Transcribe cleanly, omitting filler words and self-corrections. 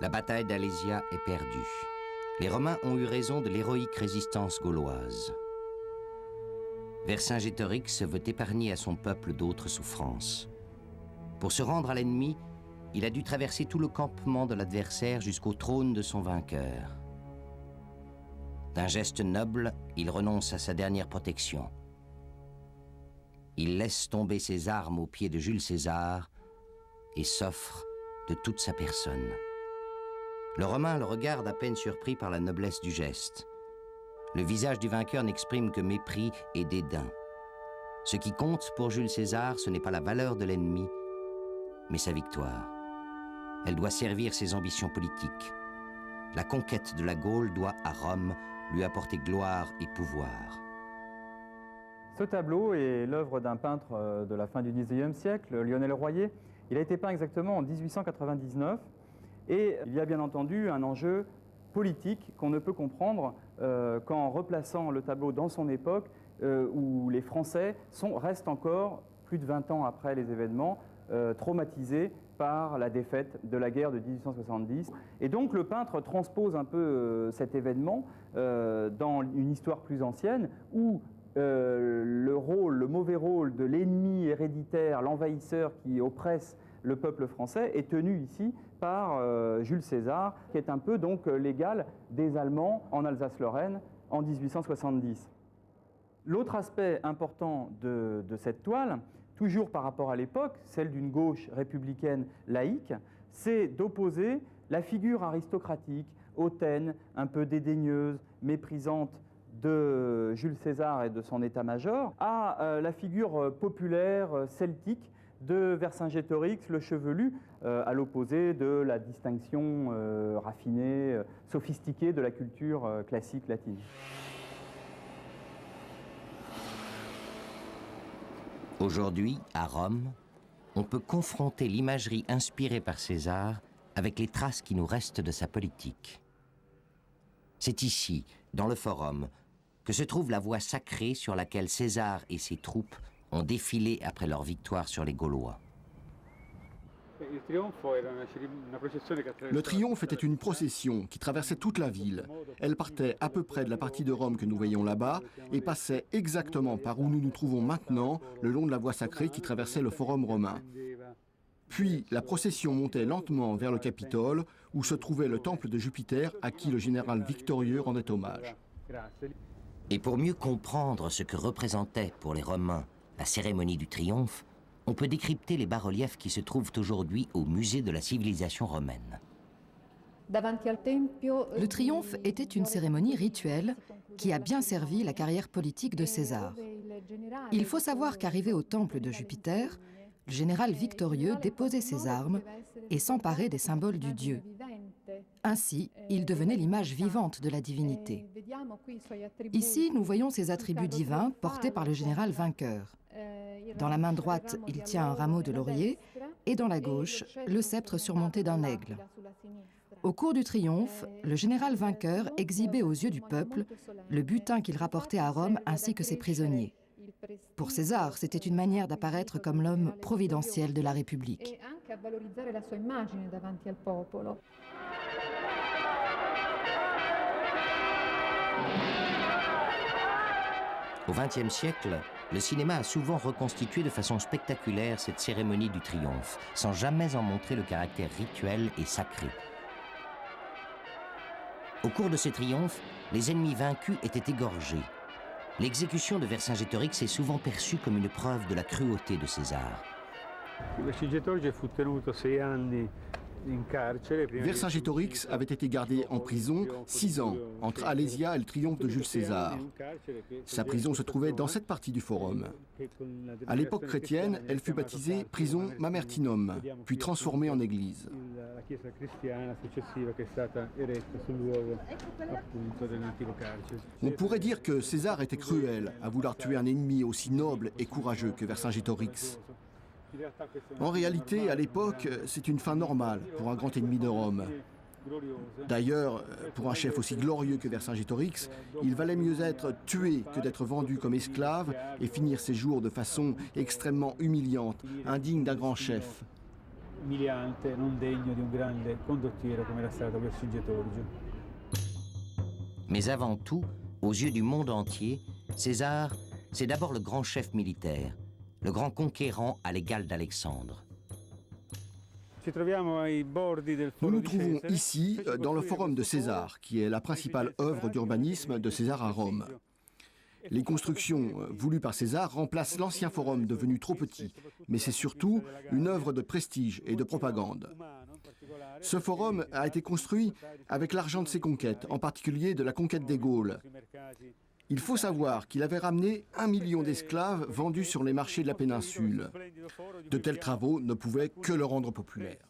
La bataille d'Alésia est perdue. Les Romains ont eu raison de l'héroïque résistance gauloise. Vercingétorix veut épargner à son peuple d'autres souffrances. Pour se rendre à l'ennemi, il a dû traverser tout le campement de l'adversaire jusqu'au trône de son vainqueur. D'un geste noble, il renonce à sa dernière protection. Il laisse tomber ses armes aux pieds de Jules César et s'offre de toute sa personne. Le Romain le regarde à peine surpris par la noblesse du geste. Le visage du vainqueur n'exprime que mépris et dédain. Ce qui compte pour Jules César, ce n'est pas la valeur de l'ennemi, mais sa victoire. Elle doit servir ses ambitions politiques. La conquête de la Gaule doit, à Rome, lui apporter gloire et pouvoir. Ce tableau est l'œuvre d'un peintre de la fin du XIXe siècle, Lionel Royer. Il a été peint exactement en 1899 et il y a bien entendu un enjeu politique qu'on ne peut comprendre qu'en replaçant le tableau dans son époque où les Français restent encore, plus de 20 ans après les événements, traumatisés par la défaite de la guerre de 1870. Et donc le peintre transpose un peu cet événement dans une histoire plus ancienne où le mauvais rôle de l'ennemi héréditaire, l'envahisseur qui oppresse le peuple français est tenu ici par Jules César, qui est un peu donc l'égal des Allemands en Alsace-Lorraine en 1870. L'autre aspect important de cette toile, toujours par rapport à l'époque, celle d'une gauche républicaine laïque, c'est d'opposer la figure aristocratique, hautaine, un peu dédaigneuse, méprisante de Jules César et de son état-major, à la figure populaire celtique de Vercingétorix, le chevelu, à l'opposé de la distinction raffinée, sophistiquée de la culture classique latine. Aujourd'hui, à Rome, on peut confronter l'imagerie inspirée par César avec les traces qui nous restent de sa politique. C'est ici, dans le Forum, que se trouve la voie sacrée sur laquelle César et ses troupes ont défilé après leur victoire sur les Gaulois. Le triomphe était une procession qui traversait toute la ville. Elle partait à peu près de la partie de Rome que nous voyons là-bas et passait exactement par où nous nous trouvons maintenant, le long de la voie sacrée qui traversait le Forum romain. Puis la procession montait lentement vers le Capitole, où se trouvait le temple de Jupiter à qui le général victorieux rendait hommage. Et pour mieux comprendre ce que représentait pour les Romains la cérémonie du triomphe, on peut décrypter les bas-reliefs qui se trouvent aujourd'hui au musée de la civilisation romaine. Le triomphe était une cérémonie rituelle qui a bien servi la carrière politique de César. Il faut savoir qu'arrivé au temple de Jupiter, le général victorieux déposait ses armes et s'emparait des symboles du dieu. Ainsi, il devenait l'image vivante de la divinité. Ici, nous voyons ses attributs divins portés par le général vainqueur. Dans la main droite, il tient un rameau de laurier et dans la gauche, le sceptre surmonté d'un aigle. Au cours du triomphe, le général vainqueur exhibait aux yeux du peuple le butin qu'il rapportait à Rome ainsi que ses prisonniers. Pour César, c'était une manière d'apparaître comme l'homme providentiel de la République. Au XXe siècle, le cinéma a souvent reconstitué de façon spectaculaire cette cérémonie du triomphe, sans jamais en montrer le caractère rituel et sacré. Au cours de ces triomphes, les ennemis vaincus étaient égorgés. L'exécution de Vercingétorix est souvent perçue comme une preuve de la cruauté de César. Vercingétorix avait été gardé en prison 6 ans, entre Alésia et le triomphe de Jules César. Sa prison se trouvait dans cette partie du Forum. À l'époque chrétienne, elle fut baptisée prison Mamertinum, puis transformée en église. On pourrait dire que César était cruel à vouloir tuer un ennemi aussi noble et courageux que Vercingétorix. En réalité, à l'époque, c'est une fin normale pour un grand ennemi de Rome. D'ailleurs, pour un chef aussi glorieux que Vercingétorix, il valait mieux être tué que d'être vendu comme esclave et finir ses jours de façon extrêmement humiliante, indigne d'un grand chef. Mais avant tout, aux yeux du monde entier, César, c'est d'abord le grand chef militaire, le grand conquérant à l'égal d'Alexandre. Nous nous trouvons ici dans le Forum de César, qui est la principale œuvre d'urbanisme de César à Rome. Les constructions voulues par César remplacent l'ancien forum devenu trop petit, mais c'est surtout une œuvre de prestige et de propagande. Ce forum a été construit avec l'argent de ses conquêtes, en particulier de la conquête des Gaules. Il faut savoir qu'il avait ramené 1 million d'esclaves vendus sur les marchés de la péninsule. De tels travaux ne pouvaient que le rendre populaire.